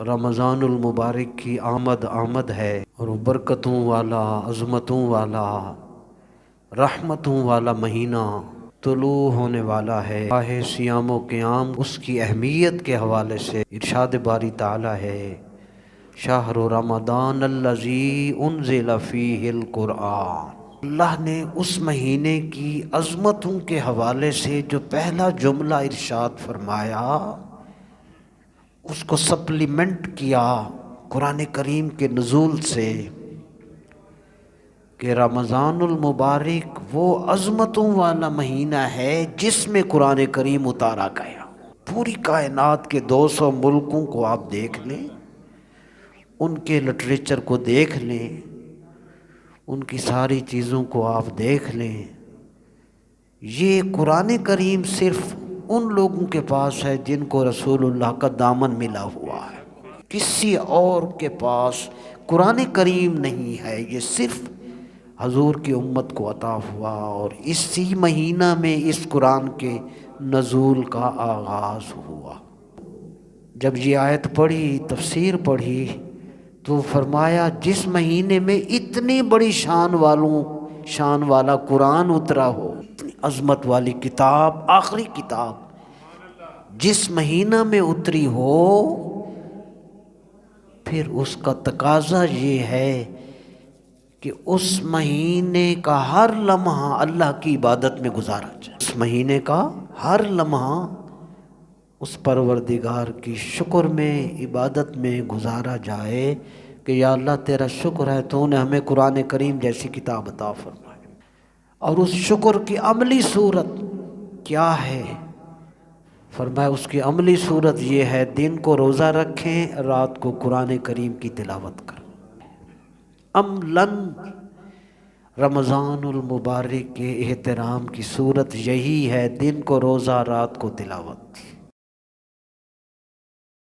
رمضان المبارک کی آمد ہے اور برکتوں والا، عظمتوں والا، رحمتوں والا مہینہ طلوع ہونے والا ہے۔ ماہ صیام و قیام اس کی اہمیت کے حوالے سے ارشاد باری تعالی ہے، شہر رمضان الذی انزل فیہ القرآن۔ اللہ نے اس مہینے کی عظمتوں کے حوالے سے جو پہلا جملہ ارشاد فرمایا اس کو سپلیمنٹ کیا قرآن کریم کے نزول سے کہ رمضان المبارک وہ عظمتوں والا مہینہ ہے جس میں قرآن کریم اتارا گیا۔ پوری کائنات کے 200 ملکوں کو آپ دیکھ لیں، ان کے لٹریچر کو دیکھ لیں، ان کی ساری چیزوں کو آپ دیکھ لیں، یہ قرآن کریم صرف ان لوگوں کے پاس ہے جن کو رسول اللہ کا دامن ملا ہوا ہے۔ کسی اور کے پاس قرآن کریم نہیں ہے، یہ صرف حضور کی امت کو عطا ہوا، اور اسی مہینہ میں اس قرآن کے نزول کا آغاز ہوا۔ جب یہ آیت پڑھی، تفسیر پڑھی، تو فرمایا جس مہینے میں اتنی بڑی شان والا قرآن اترا ہو، اتنی عظمت والی کتاب، آخری کتاب جس مہینہ میں اتری ہو، پھر اس کا تقاضا یہ ہے کہ اس مہینے کا ہر لمحہ اللہ کی عبادت میں گزارا جائے۔ اس مہینے کا ہر لمحہ اس پروردگار کی شکر میں، عبادت میں گزارا جائے کہ یا اللہ تیرا شکر ہے تو نے ہمیں قرآن کریم جیسی کتاب عطا فرمائی۔ اور اس شکر کی عملی صورت کیا ہے؟ فرمایا اس کی عملی صورت یہ ہے دن کو روزہ رکھیں، رات کو قرآن کریم کی تلاوت کریں۔ عملاً رمضان المبارک کے احترام کی صورت یہی ہے، دن کو روزہ، رات کو تلاوت۔